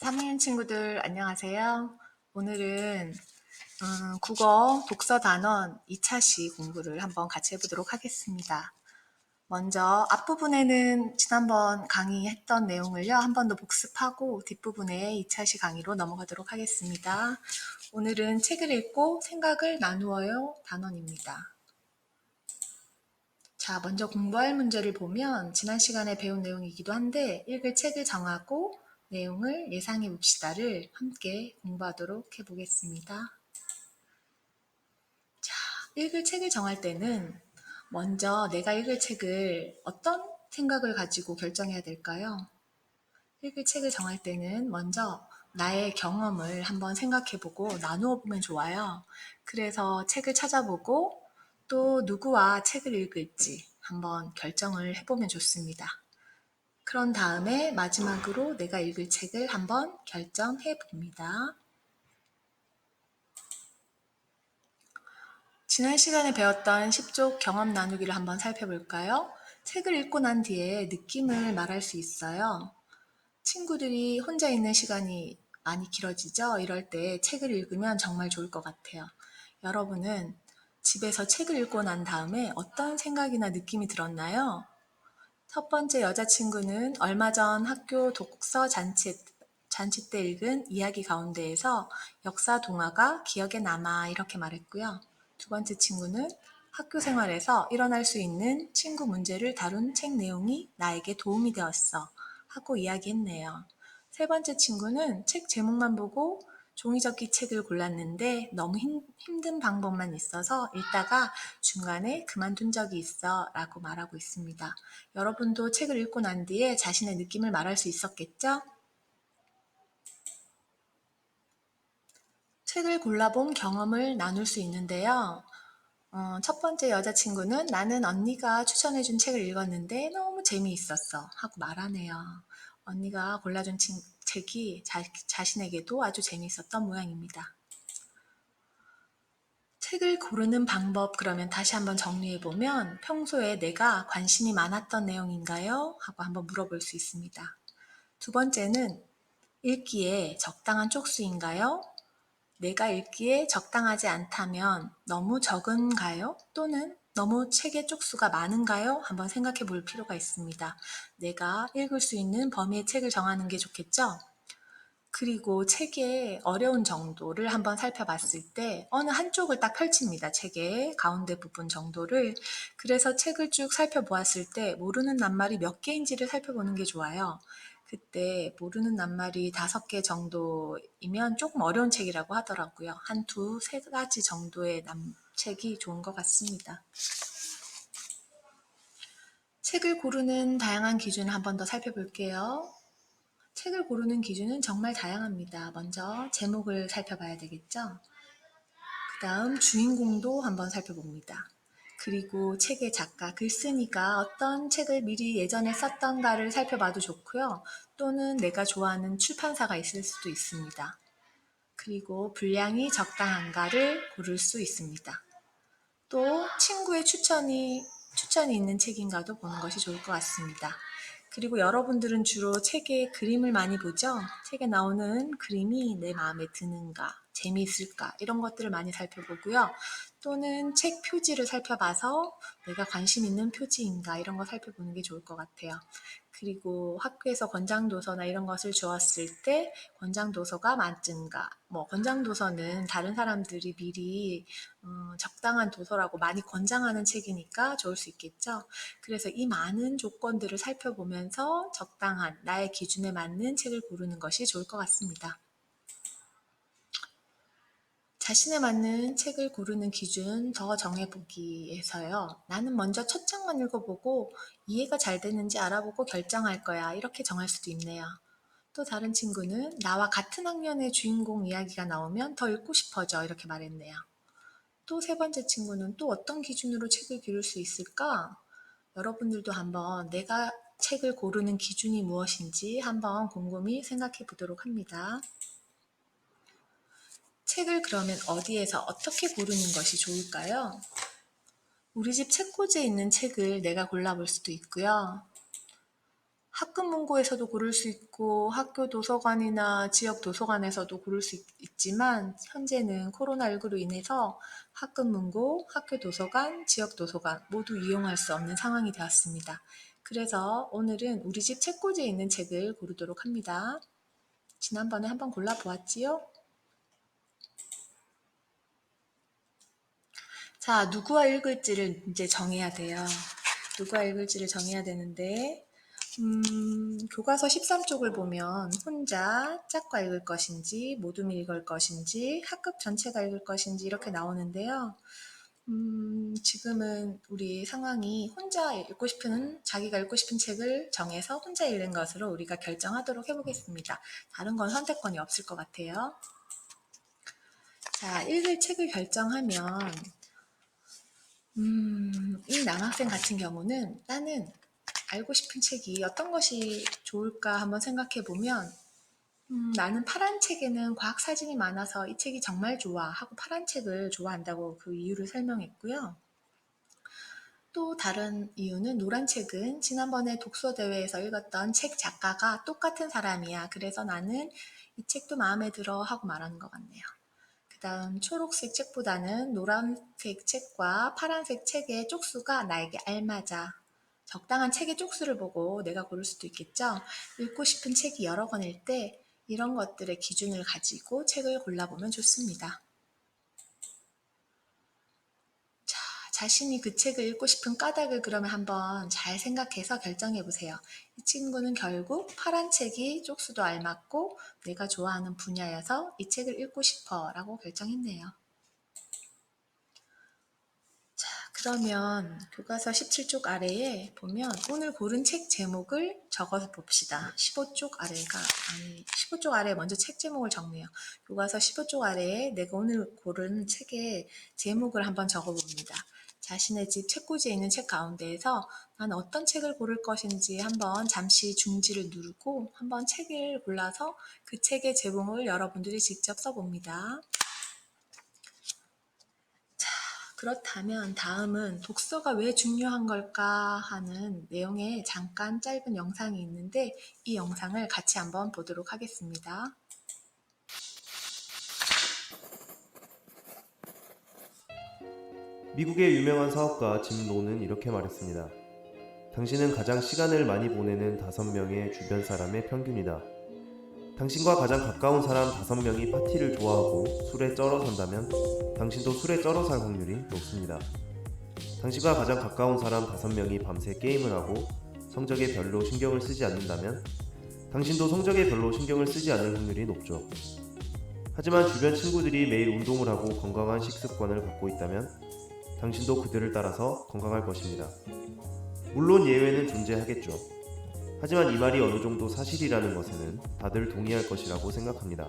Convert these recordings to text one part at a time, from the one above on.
3학년 친구들 안녕하세요. 오늘은 국어 독서 단원 2차시 공부를 한번 같이 해보도록 하겠습니다. 먼저 앞부분에는 지난번 강의했던 내용을요 한 번 더 복습하고 뒷부분에 2차시 강의로 넘어가도록 하겠습니다. 오늘은 책을 읽고 생각을 나누어요 단원입니다. 자, 먼저 공부할 문제를 보면 지난 시간에 배운 내용이기도 한데 읽을 책을 정하고 내용을 예상해 봅시다를 함께 공부하도록 해보겠습니다. 자, 읽을 책을 정할 때는 먼저 내가 읽을 책을 어떤 생각을 가지고 결정해야 될까요? 읽을 책을 정할 때는 먼저 나의 경험을 한번 생각해보고 나누어 보면 좋아요. 그래서 책을 찾아보고 또 누구와 책을 읽을지 한번 결정을 해보면 좋습니다. 그런 다음에 마지막으로 내가 읽을 책을 한번 결정해 봅니다. 지난 시간에 배웠던 10쪽 경험 나누기를 한번 살펴볼까요? 책을 읽고 난 뒤에 느낌을 말할 수 있어요. 친구들이 혼자 있는 시간이 많이 길어지죠? 이럴 때 책을 읽으면 정말 좋을 것 같아요. 여러분은 집에서 책을 읽고 난 다음에 어떤 생각이나 느낌이 들었나요? 첫 번째 여자친구는 얼마 전 학교 독서 잔치 때 읽은 이야기 가운데에서 역사 동화가 기억에 남아 이렇게 말했고요. 두 번째 친구는 학교 생활에서 일어날 수 있는 친구 문제를 다룬 책 내용이 나에게 도움이 되었어 하고 이야기했네요. 세 번째 친구는 책 제목만 보고 종이접기 책을 골랐는데 너무 힘든 방법만 있어서 읽다가 중간에 그만둔 적이 있어 라고 말하고 있습니다. 여러분도 책을 읽고 난 뒤에 자신의 느낌을 말할 수 있었겠죠? 책을 골라본 경험을 나눌 수 있는데요. 첫 번째 여자친구는 나는 언니가 추천해준 책을 읽었는데 너무 재미있었어 하고 말하네요. 언니가 골라준 책이 자신에게도 아주 재미있었던 모양입니다. 책을 고르는 방법 그러면 다시 한번 정리해보면 평소에 내가 관심이 많았던 내용인가요? 하고 한번 물어볼 수 있습니다. 두 번째는 읽기에 적당한 쪽수인가요? 내가 읽기에 적당하지 않다면 너무 적은가요? 또는 너무 책의 쪽수가 많은가요? 한번 생각해 볼 필요가 있습니다. 내가 읽을 수 있는 범위의 책을 정하는 게 좋겠죠? 그리고 책의 어려운 정도를 한번 살펴봤을 때 어느 한쪽을 딱 펼칩니다. 책의 가운데 부분 정도를. 그래서 책을 쭉 살펴보았을 때 모르는 낱말이 몇 개인지를 살펴보는 게 좋아요. 그때 모르는 낱말이 5개 정도이면 조금 어려운 책이라고 하더라고요. 한 2-3가지 정도의 책이 좋은 것 같습니다. 책을 고르는 다양한 기준을 한 번 더 살펴볼게요. 책을 고르는 기준은 정말 다양합니다. 먼저 제목을 살펴봐야 되겠죠? 그 다음 주인공도 한번 살펴봅니다. 그리고 책의 작가, 글쓴이가 어떤 책을 미리 예전에 썼던가를 살펴봐도 좋고요. 또는 내가 좋아하는 출판사가 있을 수도 있습니다. 그리고 분량이 적당한가를 고를 수 있습니다. 또 친구의 추천이 있는 책인가도 보는 것이 좋을 것 같습니다. 그리고 여러분들은 주로 책에 그림을 많이 보죠? 책에 나오는 그림이 내 마음에 드는가, 재미있을까 이런 것들을 많이 살펴보고요. 또는 책 표지를 살펴봐서 내가 관심 있는 표지인가 이런 거 살펴보는 게 좋을 것 같아요. 그리고 학교에서 권장도서나 이런 것을 주었을 때 권장도서가 맞은가, 권장도서는 다른 사람들이 미리 적당한 도서라고 많이 권장하는 책이니까 좋을 수 있겠죠. 그래서 이 많은 조건들을 살펴보면서 적당한 나의 기준에 맞는 책을 고르는 것이 좋을 것 같습니다. 자신에 맞는 책을 고르는 기준 더 정해보기 위해서요. 나는 먼저 첫 장만 읽어보고 이해가 잘 됐는지 알아보고 결정할 거야. 이렇게 정할 수도 있네요. 또 다른 친구는 나와 같은 학년의 주인공 이야기가 나오면 더 읽고 싶어져. 이렇게 말했네요. 또 세 번째 친구는 또 어떤 기준으로 책을 고를 수 있을까? 여러분들도 한번 내가 책을 고르는 기준이 무엇인지 한번 곰곰이 생각해 보도록 합니다. 책을 그러면 어디에서 어떻게 고르는 것이 좋을까요? 우리 집 책꽂이에 있는 책을 내가 골라볼 수도 있고요. 학급 문고에서도 고를 수 있고 학교 도서관이나 지역 도서관에서도 고를 수 있지만 현재는 코로나19로 인해서 학급 문고, 학교 도서관, 지역 도서관 모두 이용할 수 없는 상황이 되었습니다. 그래서 오늘은 우리 집 책꽂이에 있는 책을 고르도록 합니다. 지난번에 한번 골라보았지요? 자, 누구와 읽을지를 이제 정해야 돼요. 누구와 읽을지를 정해야 되는데 교과서 13쪽을 보면 혼자, 짝과 읽을 것인지, 모두 읽을 것인지, 학급 전체가 읽을 것인지 이렇게 나오는데요. 지금은 우리 상황이 혼자 읽고 싶은, 자기가 읽고 싶은 책을 정해서 혼자 읽는 것으로 우리가 결정하도록 해보겠습니다. 다른 건 선택권이 없을 것 같아요. 자, 읽을 책을 결정하면 이 남학생 같은 경우는 나는 알고 싶은 책이 어떤 것이 좋을까 한번 생각해 보면 나는 파란 책에는 과학 사진이 많아서 이 책이 정말 좋아 하고 파란 책을 좋아한다고 그 이유를 설명했고요. 또 다른 이유는 노란 책은 지난번에 독서대회에서 읽었던 책 작가가 똑같은 사람이야. 그래서 나는 이 책도 마음에 들어 하고 말하는 것 같네요. 그 다음 초록색 책보다는 노란색 책과 파란색 책의 쪽수가 나에게 알맞아. 적당한 책의 쪽수를 보고 내가 고를 수도 있겠죠. 읽고 싶은 책이 여러 권일 때 이런 것들의 기준을 가지고 책을 골라보면 좋습니다. 자, 자신이 그 책을 읽고 싶은 까닭을 그러면 한번 잘 생각해서 결정해 보세요. 이 친구는 결국 파란 책이 쪽수도 알맞고 내가 좋아하는 분야여서 이 책을 읽고 싶어 라고 결정했네요. 그러면 교과서 17쪽 아래에 보면 오늘 고른 책 제목을 적어서 봅시다. 15쪽 아래에 먼저 책 제목을 적네요. 교과서 15쪽 아래에 내가 오늘 고른 책의 제목을 한번 적어봅니다. 자신의 집 책꽂이에 있는 책 가운데에서 난 어떤 책을 고를 것인지 한번 잠시 중지를 누르고 한번 책을 골라서 그 책의 제목을 여러분들이 직접 써봅니다. 그렇다면 다음은 독서가 왜 중요한 걸까 하는 내용의 잠깐 짧은 영상이 있는데 이 영상을 같이 한번 보도록 하겠습니다. 미국의 유명한 사업가 짐 로는 이렇게 말했습니다. 당신은 가장 시간을 많이 보내는 5명의 주변 사람의 평균이다. 당신과 가장 가까운 사람 5명이 파티를 좋아하고 술에 쩔어 산다면 당신도 술에 쩔어 살 확률이 높습니다. 당신과 가장 가까운 사람 5명이 밤새 게임을 하고 성적에 별로 신경을 쓰지 않는다면 당신도 성적에 별로 신경을 쓰지 않을 확률이 높죠. 하지만 주변 친구들이 매일 운동을 하고 건강한 식습관을 갖고 있다면 당신도 그들을 따라서 건강할 것입니다. 물론 예외는 존재하겠죠. 하지만 이 말이 어느 정도 사실이라는 것에는 다들 동의할 것이라고 생각합니다.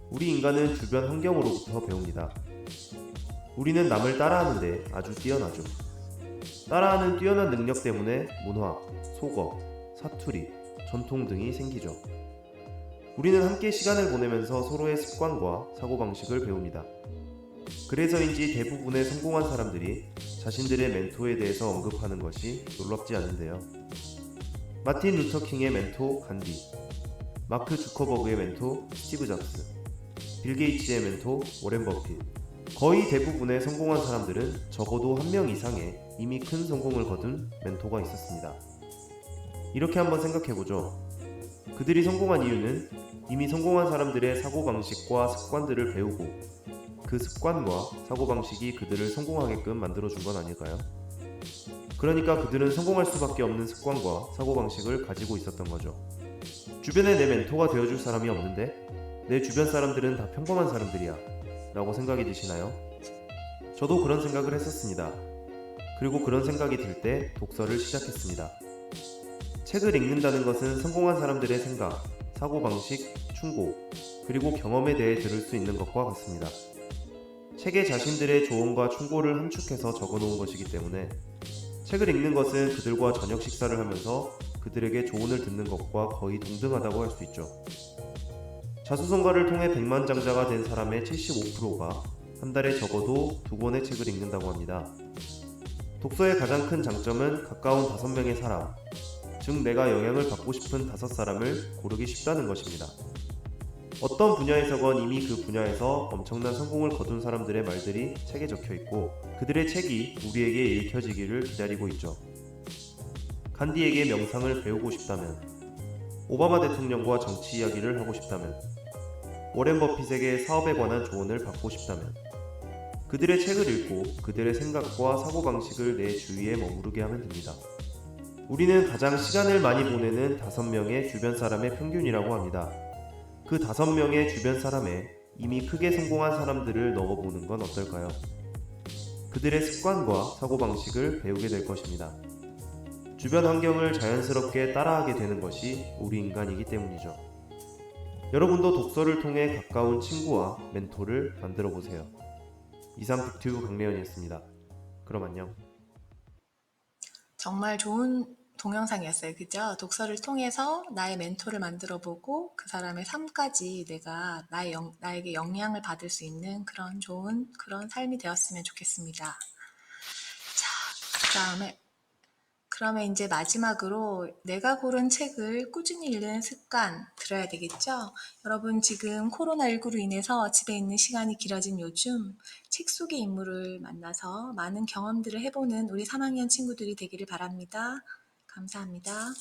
우리 인간은 주변 환경으로부터 배웁니다. 우리는 남을 따라하는데 아주 뛰어나죠. 따라하는 뛰어난 능력 때문에 문화, 속어, 사투리, 전통 등이 생기죠. 우리는 함께 시간을 보내면서 서로의 습관과 사고방식을 배웁니다. 그래서인지 대부분의 성공한 사람들이 자신들의 멘토에 대해서 언급하는 것이 놀랍지 않은데요. 마틴 루터 킹의 멘토 간디, 마크 주커버그의 멘토 스티브 잡스, 빌 게이츠의 멘토 워렌 버핏. 거의 대부분의 성공한 사람들은 적어도 한 명 이상의 이미 큰 성공을 거둔 멘토가 있었습니다. 이렇게 한번 생각해보죠. 그들이 성공한 이유는 이미 성공한 사람들의 사고방식과 습관들을 배우고 그 습관과 사고방식이 그들을 성공하게끔 만들어준 건 아닐까요? 그러니까 그들은 성공할 수밖에 없는 습관과 사고방식을 가지고 있었던 거죠. 주변에 내 멘토가 되어줄 사람이 없는데 내 주변 사람들은 다 평범한 사람들이야 라고 생각이 드시나요? 저도 그런 생각을 했었습니다. 그리고 그런 생각이 들 때 독서를 시작했습니다. 책을 읽는다는 것은 성공한 사람들의 생각, 사고방식, 충고, 그리고 경험에 대해 들을 수 있는 것과 같습니다. 책에 자신들의 조언과 충고를 함축해서 적어놓은 것이기 때문에 책을 읽는 것은 그들과 저녁 식사를 하면서 그들에게 조언을 듣는 것과 거의 동등하다고 할 수 있죠. 자수성가를 통해 백만장자가 된 사람의 75%가 한 달에 적어도 2권의 책을 읽는다고 합니다. 독서의 가장 큰 장점은 가까운 5명의 사람, 즉 즉 내가 영향을 받고 싶은 5사람을 고르기 쉽다는 것입니다. 어떤 분야에서건 이미 그 분야에서 엄청난 성공을 거둔 사람들의 말들이 책에 적혀 있고 그들의 책이 우리에게 읽혀지기를 기다리고 있죠. 간디에게 명상을 배우고 싶다면, 오바마 대통령과 정치 이야기를 하고 싶다면, 워렌 버핏에게 사업에 관한 조언을 받고 싶다면 그들의 책을 읽고 그들의 생각과 사고방식을 내 주위에 머무르게 하면 됩니다. 우리는 가장 시간을 많이 보내는 5명의 주변 사람의 평균이라고 합니다. 그 5명의 주변 사람에 이미 크게 성공한 사람들을 넣어보는 건 어떨까요? 그들의 습관과 사고방식을 배우게 될 것입니다. 주변 환경을 자연스럽게 따라하게 되는 것이 우리 인간이기 때문이죠. 여러분도 독서를 통해 가까운 친구와 멘토를 만들어 보세요. 이상 북튜브 강래연이었습니다. 그럼 안녕. 정말 좋은 동영상이었어요. 그죠? 독서를 통해서 나의 멘토를 만들어 보고 그 사람의 삶까지 내가 나에게 영향을 받을 수 있는 그런 좋은 그런 삶이 되었으면 좋겠습니다. 자, 그러면 이제 마지막으로 내가 고른 책을 꾸준히 읽는 습관 들어야 되겠죠? 여러분 지금 코로나19로 인해서 집에 있는 시간이 길어진 요즘 책 속의 인물을 만나서 많은 경험들을 해보는 우리 3학년 친구들이 되기를 바랍니다. 감사합니다.